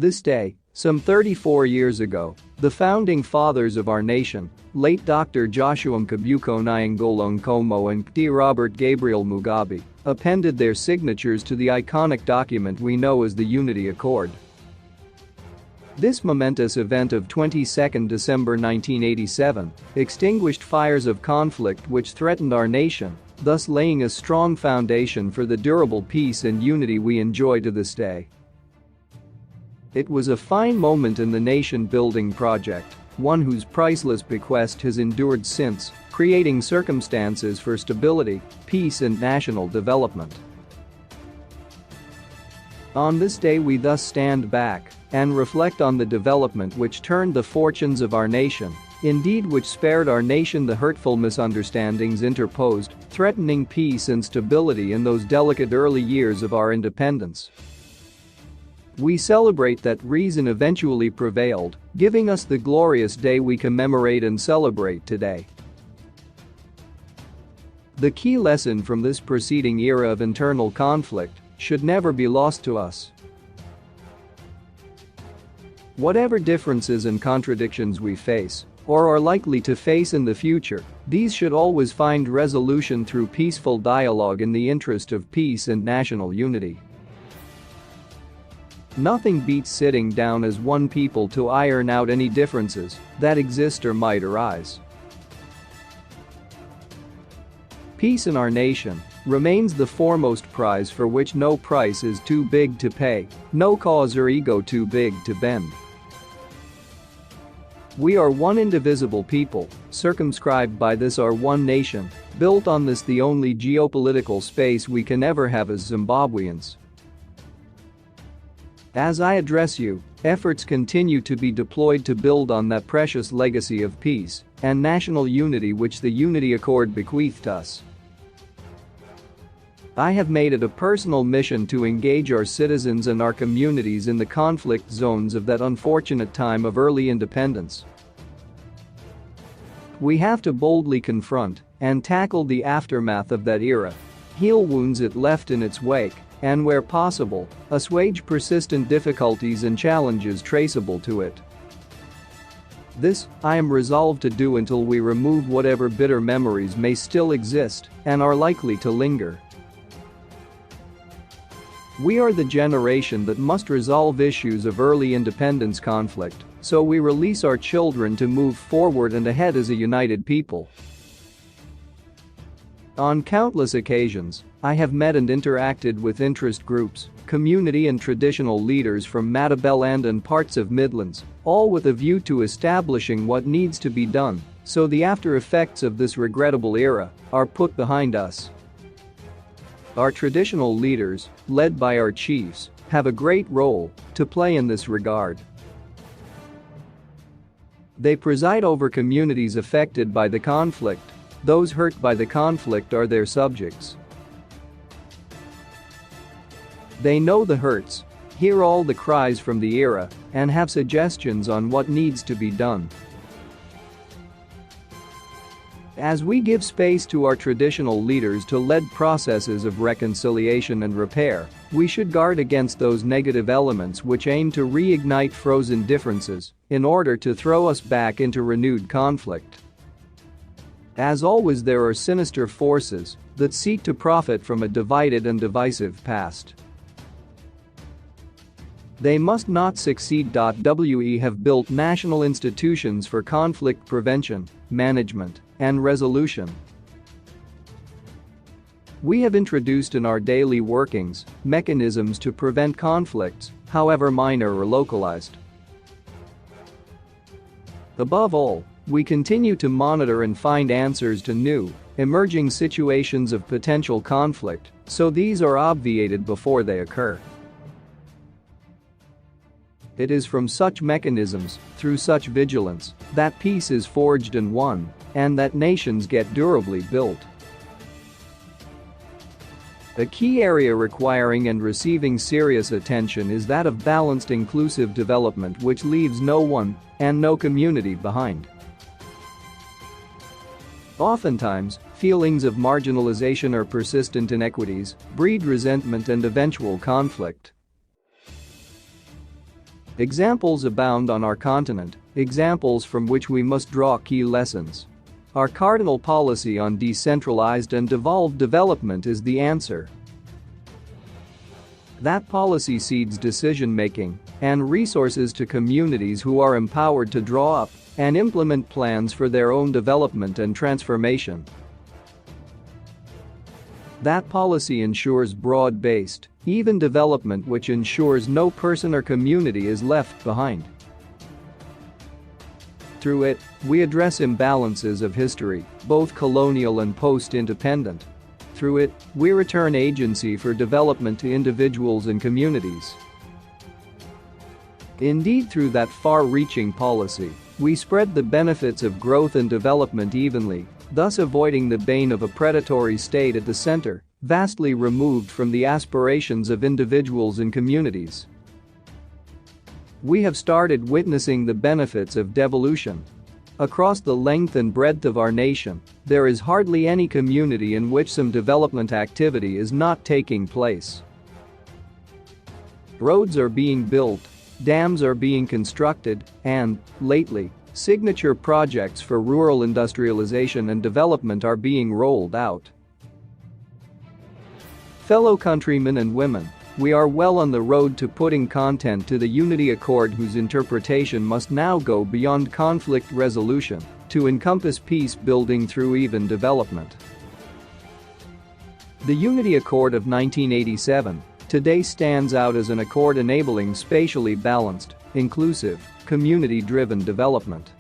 This day, some 34 years ago, the founding fathers of our nation, late Dr. Joshua Mkabuko Nyangolo Nkomo and D. Robert Gabriel Mugabe, appended their signatures to the iconic document we know as the Unity Accord. This momentous event of 22 December 1987 extinguished fires of conflict which threatened our nation, thus laying a strong foundation for the durable peace and unity we enjoy to this day. It was a fine moment in the nation-building project, one whose priceless bequest has endured since, creating circumstances for stability, peace and national development. On this day we thus stand back and reflect on the development which turned the fortunes of our nation, indeed which spared our nation the hurtful misunderstandings interposed, threatening peace and stability in those delicate early years of our independence. We celebrate that reason eventually prevailed, giving us the glorious day we commemorate and celebrate today. The key lesson from this preceding era of internal conflict should never be lost to us. Whatever differences and contradictions we face, or are likely to face in the future, these should always find resolution through peaceful dialogue in the interest of peace and national unity. Nothing beats sitting down as one people to iron out any differences that exist or might arise. Peace in our nation remains the foremost prize for which no price is too big to pay, no cause or ego too big to bend. We are one indivisible people, circumscribed by this our one nation, built on this the only geopolitical space we can ever have as Zimbabweans. As I address you, efforts continue to be deployed to build on that precious legacy of peace and national unity which the Unity Accord bequeathed us. I have made it a personal mission to engage our citizens and our communities in the conflict zones of that unfortunate time of early independence. We have to boldly confront and tackle the aftermath of that era, heal wounds it left in its wake, and where possible, assuage persistent difficulties and challenges traceable to it. This, I am resolved to do until we remove whatever bitter memories may still exist and are likely to linger. We are the generation that must resolve issues of early independence conflict, so we release our children to move forward and ahead as a united people. On countless occasions, I have met and interacted with interest groups, community and traditional leaders from Matabeleland and parts of Midlands, all with a view to establishing what needs to be done so the after effects of this regrettable era are put behind us. Our traditional leaders, led by our chiefs, have a great role to play in this regard. They preside over communities affected by the conflict. Those hurt by the conflict are their subjects. They know the hurts, hear all the cries from the era, and have suggestions on what needs to be done. As we give space to our traditional leaders to lead processes of reconciliation and repair, we should guard against those negative elements which aim to reignite frozen differences in order to throw us back into renewed conflict. As always, there are sinister forces that seek to profit from a divided and divisive past. They must not succeed. We have built national institutions for conflict prevention, management, and resolution. We have introduced in our daily workings mechanisms to prevent conflicts, however minor or localized. Above all, we continue to monitor and find answers to new, emerging situations of potential conflict, so these are obviated before they occur. It is from such mechanisms, through such vigilance, that peace is forged and won, and that nations get durably built. A key area requiring and receiving serious attention is that of balanced inclusive development which leaves no one and no community behind. Oftentimes, feelings of marginalization or persistent inequities breed resentment and eventual conflict. Examples abound on our continent, examples from which we must draw key lessons. Our cardinal policy on decentralized and devolved development is the answer. That policy cedes decision-making and resources to communities who are empowered to draw up and implement plans for their own development and transformation. That policy ensures broad-based, even development which ensures no person or community is left behind. Through it, we address imbalances of history, both colonial and post-independent. Through it, we return agency for development to individuals and communities. Indeed, through that far-reaching policy, we spread the benefits of growth and development evenly, thus avoiding the bane of a predatory state at the center, vastly removed from the aspirations of individuals and communities. We have started witnessing the benefits of devolution. Across the length and breadth of our nation, there is hardly any community in which some development activity is not taking place. Roads are being built, dams are being constructed, and, lately, signature projects for rural industrialization and development are being rolled out. Fellow countrymen and women, we are well on the road to putting content to the Unity Accord, whose interpretation must now go beyond conflict resolution to encompass peace building through even development. The Unity Accord of 1987 today stands out as an accord enabling spatially balanced, inclusive, community-driven development.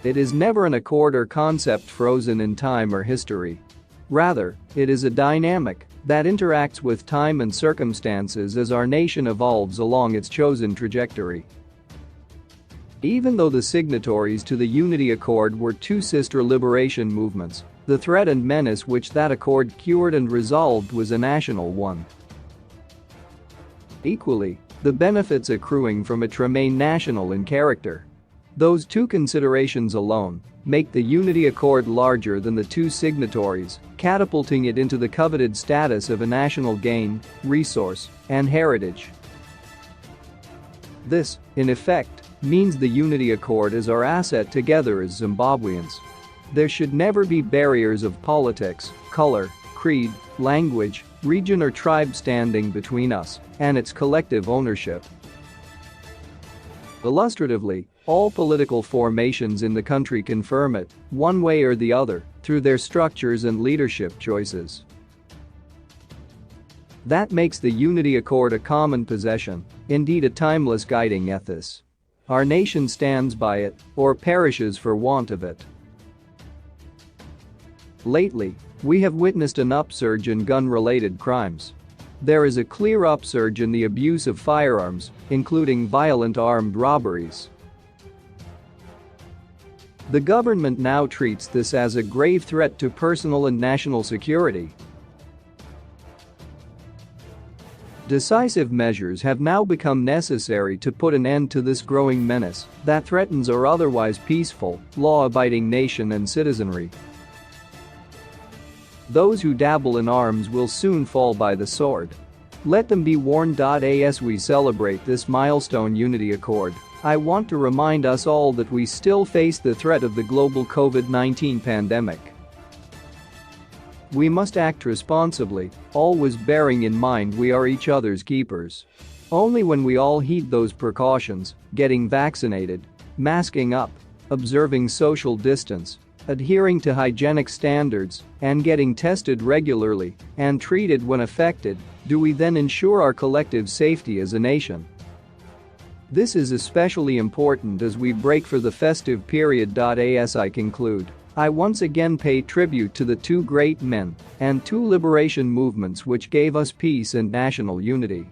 It is never an accord or concept frozen in time or history. Rather, it is a dynamic that interacts with time and circumstances as our nation evolves along its chosen trajectory. Even though the signatories to the Unity Accord were two sister liberation movements, the threat and menace which that accord cured and resolved was a national one. Equally, the benefits accruing from it remain national in character. Those two considerations alone make the Unity Accord larger than the two signatories, catapulting it into the coveted status of a national gain, resource, and heritage. This, in effect, means the Unity Accord is our asset together as Zimbabweans. There should never be barriers of politics, color, creed, language, region or tribe standing between us and its collective ownership. Illustratively, all political formations in the country confirm it, one way or the other, through their structures and leadership choices. That makes the Unity Accord a common possession, indeed a timeless guiding ethos. Our nation stands by it, or perishes for want of it. Lately, we have witnessed an upsurge in gun-related crimes. There is a clear upsurge in the abuse of firearms, including violent armed robberies. The government now treats this as a grave threat to personal and national security. Decisive measures have now become necessary to put an end to this growing menace that threatens our otherwise peaceful, law-abiding nation and citizenry. Those who dabble in arms will soon fall by the sword. Let them be warned. As we celebrate this milestone Unity Accord, I want to remind us all that we still face the threat of the global COVID-19 pandemic. We must act responsibly, always bearing in mind we are each other's keepers. Only when we all heed those precautions, getting vaccinated, masking up, observing social distance, adhering to hygienic standards, and getting tested regularly and treated when affected, do we then ensure our collective safety as a nation. This is especially important as we break for the festive period. As I conclude, I once again pay tribute to the two great men and two liberation movements which gave us peace and national unity.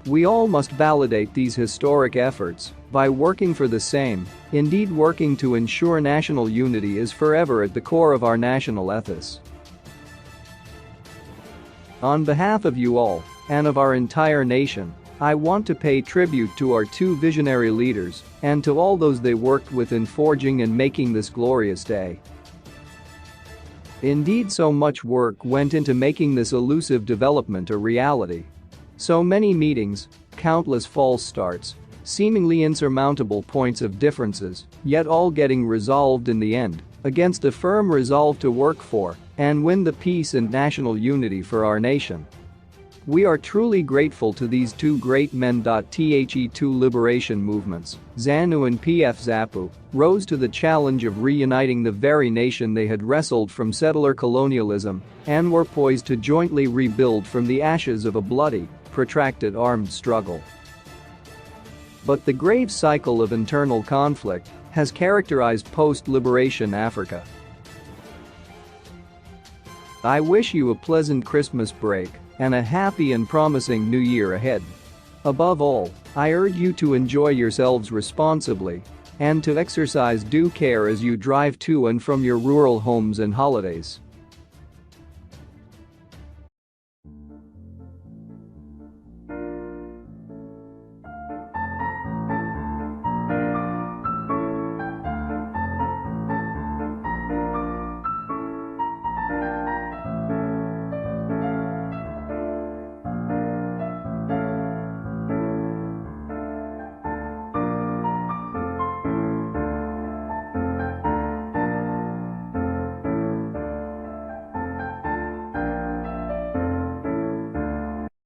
We all must validate these historic efforts by working for the same, indeed working to ensure national unity is forever at the core of our national ethos. On behalf of you all and of our entire nation, I want to pay tribute to our two visionary leaders and to all those they worked with in forging and making this glorious day. Indeed, so much work went into making this elusive development a reality. So many meetings, countless false starts, seemingly insurmountable points of differences, yet all getting resolved in the end, against a firm resolve to work for and win the peace and national unity for our nation. We are truly grateful to these two great men. The two liberation movements, ZANU and PF ZAPU, rose to the challenge of reuniting the very nation they had wrestled from settler colonialism and were poised to jointly rebuild from the ashes of a bloody, protracted armed struggle. But the grave cycle of internal conflict has characterized post-liberation Africa. I wish you a pleasant Christmas break and a happy and promising new year ahead. Above all, I urge you to enjoy yourselves responsibly and to exercise due care as you drive to and from your rural homes and holidays.